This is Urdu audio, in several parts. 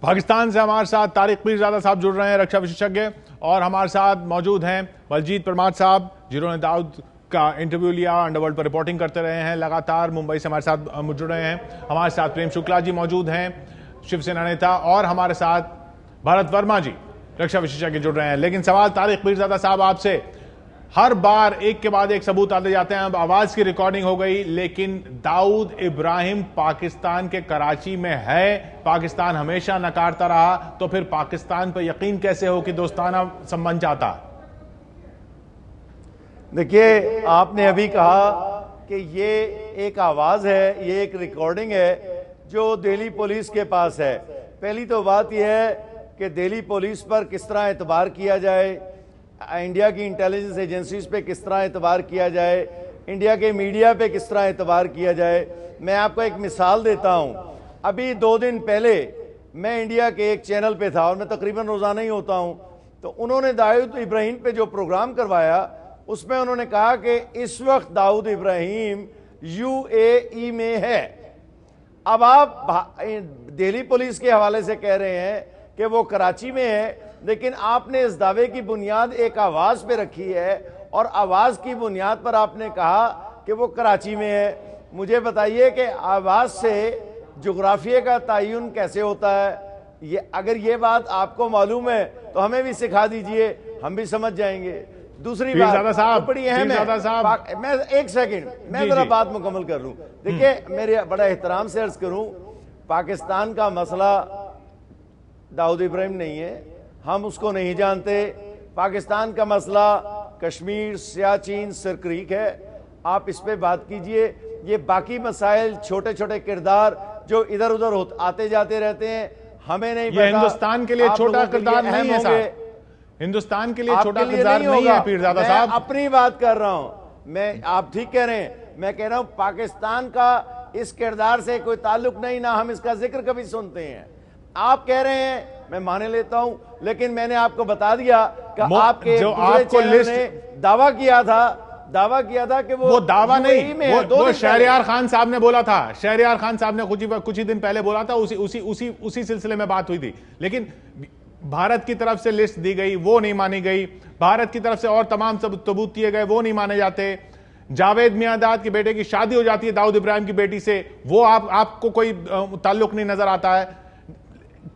پاکستان سے ہمارے ساتھ طارق پیرزادہ صاحب جڑ رہے ہیں، رکشا وشیشجঞ، اور ہمارے ساتھ موجود ہیں بلجیت پرمار صاحب جنہوں نے داؤد کا انٹرویو لیا، انڈر ورلڈ پر رپورٹنگ کرتے رہے ہیں لگاتار، ممبئی سے ہمارے ساتھ جڑ رہے ہیں۔ ہمارے ساتھ پریم شکلا جی موجود ہیں، شیو سینا نیتا، اور ہمارے ساتھ بھارت ورما جی رکشا وشیشجঞ جڑ رہے ہیں۔ لیکن سوال طارق پیرزادہ صاحب آپ سے، ہر بار ایک کے بعد ایک ثبوت آتے جاتے ہیں، اب آواز کی ریکارڈنگ ہو گئی، لیکن داؤد ابراہیم پاکستان کے کراچی میں ہے، پاکستان ہمیشہ نکارتا رہا، تو پھر پاکستان پہ یقین کیسے ہو کہ دوستانہ سنبندھ چاہتا؟ دیکھیے، آپ نے ابھی کہا کہ یہ ایک آواز ہے، یہ ایک ریکارڈنگ ہے جو دہلی پولیس کے پاس ہے۔ پہلی تو بات یہ ہے کہ دہلی پولیس پر کس طرح اعتبار کیا جائے، انڈیا کی انٹیلیجنس ایجنسیز پہ کس طرح اعتبار کیا جائے، انڈیا کے میڈیا پہ کس طرح اعتبار کیا جائے۔ میں آپ کو ایک مثال دیتا ہوں۔ ابھی 2 دن پہلے میں انڈیا کے ایک چینل پہ تھا، اور میں تقریباً روزانہ ہی ہوتا ہوں، تو انہوں نے داؤد ابراہیم پہ جو پروگرام کروایا، اس میں انہوں نے کہا کہ اس وقت داؤد ابراہیم UAE میں ہے۔ اب آپ دہلی پولیس کے حوالے سے کہہ رہے ہیں کہ وہ کراچی میں ہے، لیکن آپ نے اس دعوے کی بنیاد ایک آواز پہ رکھی ہے، اور آواز کی بنیاد پر آپ نے کہا کہ وہ کراچی میں ہے۔ مجھے بتائیے کہ آواز سے جغرافیے کا تعین کیسے ہوتا ہے؟ اگر یہ بات آپ کو معلوم ہے تو ہمیں بھی سکھا دیجئے، ہم بھی سمجھ جائیں گے۔ دوسری بات بڑی اہم ہے، میں ایک سیکنڈ میں ذرا بات مکمل کر لوں۔ دیکھیں، میرے بڑا احترام سے عرض کروں، پاکستان کا مسئلہ داؤد ابراہیم نہیں ہے، ہم اس کو نہیں جانتے۔ پاکستان کا مسئلہ کشمیر، سیاچین، سرکریک ہے، آپ اس پہ بات کیجئے۔ یہ باقی مسائل، چھوٹے چھوٹے کردار جو ادھر ادھر آتے جاتے رہتے ہیں، ہمیں نہیں پتا۔ یہ ہندوستان کے لیے چھوٹا کردار نہیں ہے صاحب، ہندوستان کے لیے چھوٹا کردار نہیں ہے پیرزادہ صاحب۔ میں اپنی بات کر رہا ہوں، آپ ٹھیک کہہ رہے ہیں، میں کہہ رہا ہوں پاکستان کا اس کردار سے کوئی تعلق نہیں، نہ ہم اس کا ذکر کبھی سنتے ہیں۔ آپ کہہ رہے ہیں، میں مانے لیتا ہوں، لیکن میں نے آپ کو بتا دیا کہ آپ کے دوسرے چینل نے دعویٰ کیا تھا کہ وہ دعویٰ نہیں، وہ شہریار خان صاحب نے بولا تھا، شہریار خان صاحب نے کچھ ہی دن پہلے بولا تھا، اسی سلسلے میں بات ہوئی تھی۔ لیکن بھارت کی طرف سے لسٹ دی گئی، وہ نہیں مانی گئی، بھارت کی طرف سے اور تمام ثبوت دیے گئے، وہ نہیں مانے جاتے۔ جاوید میاں کے بیٹے کی شادی ہو جاتی ہے داؤد ابراہیم کی بیٹی سے، وہ آپ کو کوئی تعلق نہیں نظر آتا ہے۔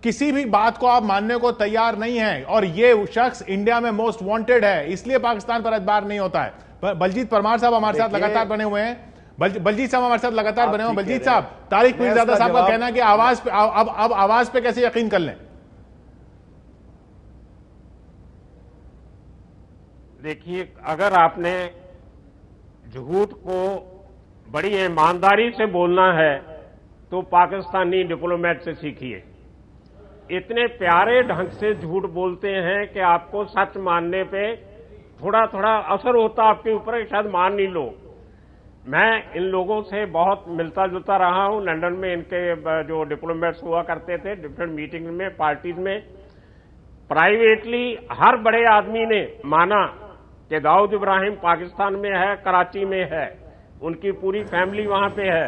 کسی بھی بات کو آپ ماننے کو تیار نہیں ہیں، اور یہ شخص انڈیا میں موسٹ وانٹڈ ہے، اس لیے پاکستان پر اعتبار نہیں ہوتا ہے۔ بلجیت پرمار صاحب ہمارے ساتھ لگاتار بنے ہوئے ہیں، بلجیت صاحب ہمارے ساتھ لگاتار بنے ہوئے ہیں۔ بلجیت صاحب، طارق پیرزادہ صاحب کا کہنا ہے کہ اب آواز پہ کیسے یقین کر لیں؟ دیکھیے، اگر آپ نے جھوٹ کو بڑی ایمانداری سے بولنا ہے تو پاکستانی ڈپلومیٹ سے سیکھیے۔ اتنے پیارے ڈھنگ سے جھوٹ بولتے ہیں کہ آپ کو سچ ماننے پہ تھوڑا تھوڑا اثر ہوتا آپ کے اوپر، شاید مان نہیں لو۔ میں ان لوگوں سے بہت ملتا جلتا رہا ہوں، لندن میں ان کے جو ڈپلومیٹس ہوا کرتے تھے ڈفرینٹ میٹنگ میں، پارٹیز میں، پرائیویٹلی ہر بڑے آدمی نے مانا کہ داؤد ابراہیم پاکستان میں ہے، کراچی میں ہے، ان کی پوری فیملی وہاں پہ ہے۔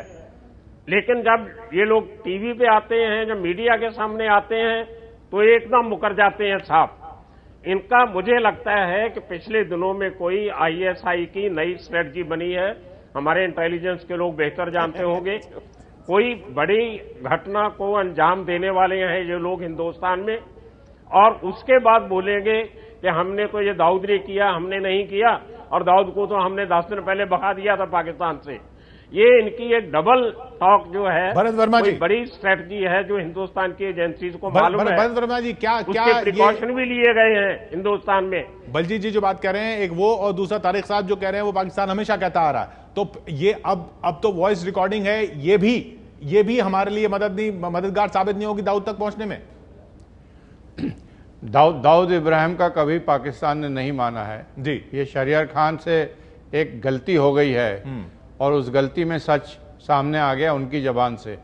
لیکن جب یہ لوگ ٹی وی پہ آتے ہیں، جب میڈیا کے سامنے آتے ہیں، تو ایک دم مکر جاتے ہیں صاحب۔ ان کا مجھے لگتا ہے کہ پچھلے دنوں میں کوئی ISI کی نئی اسٹریٹجی بنی ہے، ہمارے انٹیلیجنس کے لوگ بہتر جانتے ہوں گے، کوئی بڑی گھٹنا کو انجام دینے والے ہیں یہ لوگ ہندوستان میں، اور اس کے بعد بولیں گے کہ ہم نے تو یہ داؤد نے کیا، ہم نے نہیں کیا، اور داؤد کو تو ہم نے 10 دن پہلے بھگا دیا تھا پاکستان سے۔ یہ ان کی ایک ڈبل ٹاک جو ہے، کوئی بڑی اسٹریٹجی ہے جو ہندوستان کی ایجنسیز کو معلوم ہے، بھرت ورما جی کیا اس کے پریکاشن بھی لیے گئے ہیں ہندوستان میں۔ بلجیت جی جو بات کہہ رہے ہیں ایک وہ، اور دوسرا طارق صاحب جو کہہ رہے ہیں وہ پاکستان ہمیشہ کہتا آ رہا ہے، تو یہ اب تو وائس ریکارڈنگ ہے، یہ بھی ہمارے لیے مددگار ثابت نہیں ہوگی داؤد تک پہنچنے میں؟ داؤد ابراہیم کا کبھی پاکستان نے نہیں مانا ہے جی، یہ شہریار خان سے ایک غلطی ہو گئی ہے، اور اس غلطی میں سچ سامنے آ گیا ان کی زبان سے۔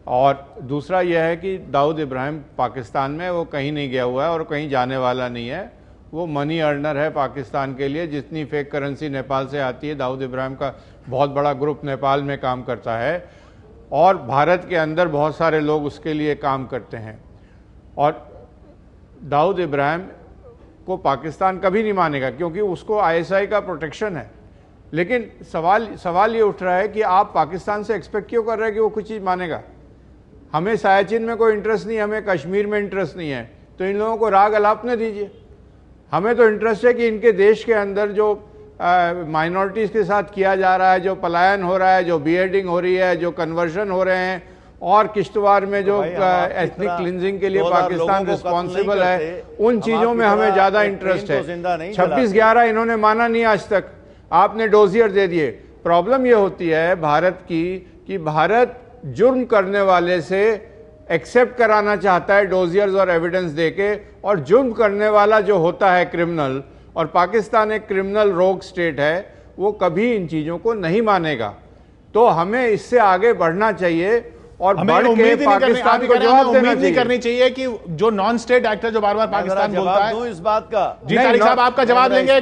اور دوسرا یہ ہے کہ داؤد ابراہیم پاکستان میں وہ کہیں نہیں گیا ہوا ہے اور کہیں جانے والا نہیں ہے، وہ منی ارنر ہے پاکستان کے لیے۔ جتنی فیک کرنسی نیپال سے آتی ہے، داؤد ابراہیم کا بہت بڑا گروپ نیپال میں کام کرتا ہے، اور بھارت کے اندر بہت سارے لوگ اس کے لیے کام کرتے ہیں۔ اور داؤد ابراہیم کو پاکستان کبھی نہیں مانے گا کیونکہ اس کو ISI کا پروٹیکشن ہے. لیکن سوال یہ اٹھ رہا ہے کہ آپ پاکستان سے ایکسپیکٹ کیوں کر رہے ہیں کہ وہ کچھ چیز مانے گا؟ ہمیں سیاچن میں کوئی انٹرسٹ نہیں، ہمیں کشمیر میں انٹرسٹ نہیں ہے، تو ان لوگوں کو راگ الاپنے دیجئے. ہمیں تو انٹرسٹ ہے کہ ان کے دیش کے اندر جو مائنورٹیز کے ساتھ کیا جا رہا ہے، جو پلائن ہو رہا ہے، جو بی ایڈنگ ہو رہی ہے، جو کنورژن ہو رہے ہیں، اور کشتواڑ میں جو ایتھنک کلینزنگ کے لیے پاکستان رسپانسیبل ہے، ان چیزوں میں ہمیں زیادہ انٹرسٹ ہے. 26/11 انہوں نے مانا نہیں آج تک، آپ نے ڈوزیئر دے دیے. پرابلم یہ ہوتی ہے بھارت کی کہ بھارت جرم کرنے والے سے ایکسیپٹ کرانا چاہتا ہے ڈوزیئرز اور ایویڈنس دے کے، اور جرم کرنے والا جو ہوتا ہے کرمنل، اور پاکستان ایک کرمنل روگ سٹیٹ ہے، وہ کبھی ان چیزوں کو نہیں مانے گا. تو ہمیں اس سے آگے بڑھنا چاہیے اور بڑھ کے پاکستان کو جواب دینا نہیں کرنی چاہیے کہ جو نان سٹیٹ ایکٹر جو بار بار پاکستان بولتا ہے اس بات کا. جی طارق صاحب آپ کا جواب لیں گے.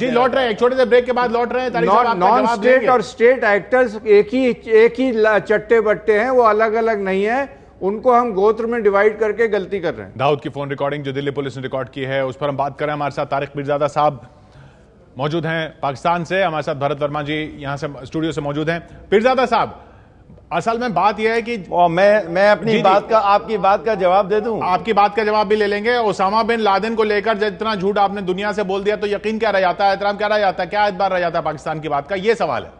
جی لوٹ رہے ہیں، ایک چھوٹے سے بریک کے بعد لوٹ رہے ہیں. طارق صاحب آپ کا نان جواب لیں سٹیٹ گے. اور سٹیٹ ایکٹرز ایک ہی چٹے بٹے ہیں، وہ الگ الگ نہیں ہیں. ان کو ہم گوتر میں ڈیوائیڈ کر کے غلطی کر رہے ہیں. داؤد کی فون ریکارڈنگ جو دلی پولیس نے ریکارڈ کی ہے اس پر ہم بات کر رہے ہیں. ہمارے ساتھ طارق پیرزادہ صاحب موجود ہیں پاکستان سے، ہمارے ساتھ بھرت ورما جی یہاں سے اسٹوڈیو سے موجود ہیں. پیرزادہ صاحب اصل میں بات یہ ہے کہ میں اپنی بات کا آپ کی بات کا جواب دے دوں. آپ کی بات کا جواب بھی لے لیں گے. اسامہ بن لادن کو لے کر جتنا جھوٹ آپ نے دنیا سے بول دیا تو یقین کیا رہ جاتا ہے، احترام کیا رہ جاتا ہے، کیا اعتبار رہ جاتا ہے پاکستان کی بات کا؟ یہ سوال ہے.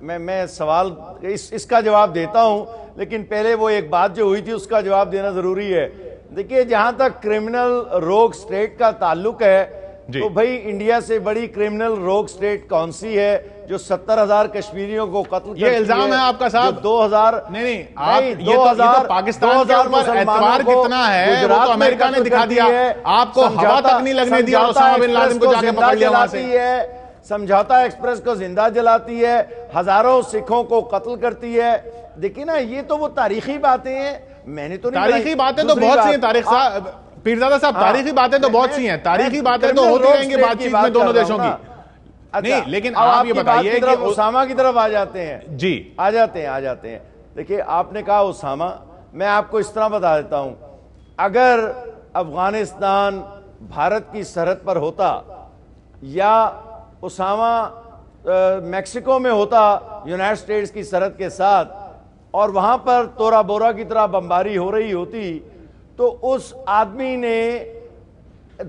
میں سوال اس کا جواب دیتا ہوں، لیکن پہلے وہ ایک بات جو ہوئی تھی اس کا جواب دینا ضروری ہے. دیکھیے جہاں تک کرمنل روگ سٹیٹ کا تعلق ہے تو بھائی انڈیا سے بڑی کرمنل روگ سٹیٹ کون سی ہے جو 70,000 کشمیریوں کو قتل کرتی ہے؟ یہ الزام ہے آپ کا صاحب. 2000 نہیں یہ تو پاکستان کے اوپر اعتبار کتنا ہے وہ تو امریکہ نے دکھا دیا. آپ کو ہوا تک نہیں لگنے دیا اور اسامہ بن لادن کو جا کے پکڑ لیا وہاں سے. سمجھوتا ایکسپریس کو زندہ جلاتی ہے، ہزاروں سکھوں کو قتل کرتی ہے. دیکھیں نا یہ تو وہ تاریخی باتیں ہیں. میں نے تو تاریخی باتیں تو بہت سی ہیں طارق صاحب، پیرزادہ صاحب. تاریخی باتیں تو بہت سی ہیں، تاریخی باتیں تو ہوتی رہیں گی بات چیت میں دونوں دیشوں کی. نہیں لیکن آپ یہ بتائیے کہ اسامہ کی طرف آ جاتے ہیں. جی آ جاتے ہیں. دیکھیں آپ نے کہا اسامہ، میں آپ کو اس طرح بتا دیتا ہوں. اگر افغانستان بھارت کی سرحد پر ہوتا یا اسامہ میکسیکو میں ہوتا یونائٹڈ اسٹیٹس کی سرحد کے ساتھ، اور وہاں پر تورا بورا کی طرح بمباری ہو رہی ہوتی، تو اس آدمی نے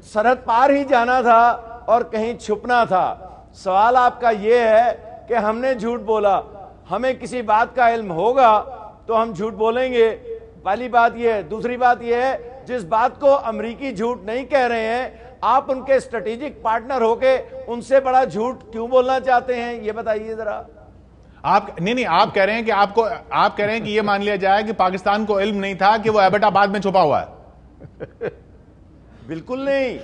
سرحد پار ہی جانا تھا اور کہیں چھپنا تھا. سوال آپ کا یہ ہے کہ ہم نے جھوٹ بولا. ہمیں کسی بات کا علم ہوگا تو ہم جھوٹ بولیں گے. پہلی بات یہ ہے. دوسری بات یہ ہے جس بات کو امریکی جھوٹ نہیں کہہ رہے ہیں، آپ ان کے اسٹریٹجک پارٹنر ہو کے ان سے بڑا جھوٹ کیوں بولنا چاہتے ہیں؟ یہ بتائیے ذرا. آپ نہیں آپ کہہ رہے ہیں کہ آپ کہہ رہے ہیں کہ یہ مان لیا جائے کہ پاکستان کو علم نہیں تھا کہ وہ ایبٹ آباد میں چھپا ہوا ہے. بالکل نہیں.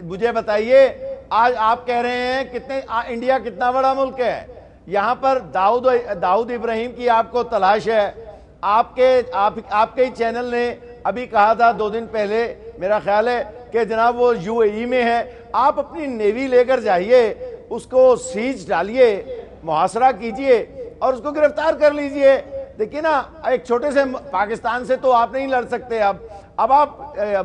مجھے بتائیے آج آپ کہہ رہے ہیں انڈیا کتنا بڑا ملک ہے. یہاں پر داؤد ابراہیم کی آپ کو تلاش ہے. آپ کے چینل نے ابھی کہا تھا 2 دن پہلے میرا خیال ہے کہ جناب وہ UAE میں ہے. آپ اپنی نیوی لے کر جائیے، اس کو سیج ڈالیے، محاصرہ کیجئے اور اس کو گرفتار کر لیجئے. دیکھیں نا ایک چھوٹے سے پاکستان سے تو آپ نہیں لڑ سکتے. اب آپ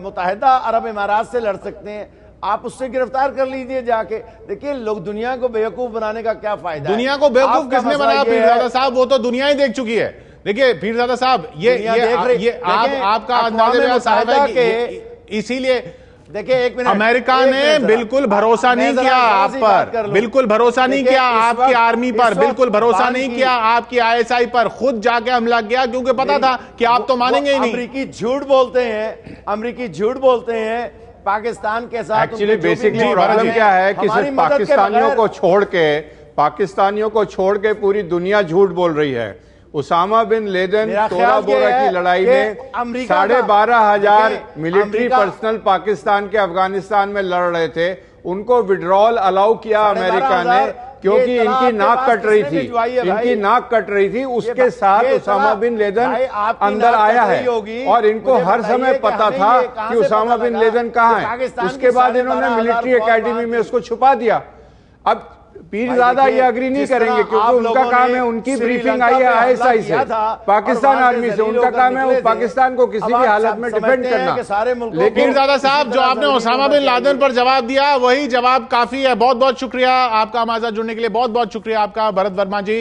متحدہ عرب امارات سے لڑ سکتے ہیں. آپ اس سے گرفتار کر لیجئے جا کے. دیکھیں لوگ دنیا کو بیوقوف بنانے کا کیا فائدہ ہے؟ دنیا کو بیوقوف کس نے بنایا پیرزادہ صاحب؟ وہ تو دنیا ہی دیکھ چکی ہے. دیکھیے پیرزادہ صاحب یہ آپ کا اندازہ صاحب ہے کہ اسی لیے دیکھیں ایک منٹ، امریکہ نے بالکل بھروسہ نہیں کیا آپ پر، بالکل بھروسہ نہیں کیا آپ کی آرمی پر، بالکل بھروسہ نہیں کیا آپ کی ISI پر. خود جا کے حملہ کیا کیونکہ پتا تھا کہ آپ تو مانیں گے ہی نہیں. امریکی جھوٹ بولتے ہیں پاکستان کے ساتھ. ایکچولی بیسکلی پرابلم کیا ہے کہ صرف پاکستانیوں کو چھوڑ کے پوری دنیا جھوٹ بول رہی ہے. اسامہ بن لیدن تورا بورا کی لڑائی میں 12,500 ملٹری پرسنل پاکستان کے افغانستان میں لڑ رہے تھے. ان کو وڈرال الاؤ کیا امریکہ نے کیونکہ ان کی ناک کٹ رہی تھی. اس کے ساتھ اسامہ بن لیدن اندر آیا ہے اور ان کو ہر سمے پتا تھا کہ اسامہ بن لیدن کہاں ہے. اس کے بعد انہوں نے ملٹری اکیڈمی میں اس کو چھپا دیا. اب پیرزادہ یہ اگری نہیں کریں گے کیونکہ ان کا کام ہے, ان کی بریفنگ آئی ہے ISI سے, پاکستان آرمی سے, ان کا کام ہے وہ پاکستان کو کسی بھی حالت میں ڈیفینڈ کرنا. لیکن پیرزادہ صاحب جو آپ نے اسامہ بن لادن پر جواب دیا وہی جواب کافی ہے. بہت بہت شکریہ آپ کا ہمارے ساتھ جڑنے کے لیے, بہت بہت شکریہ آپ کا بھرت ورما جی.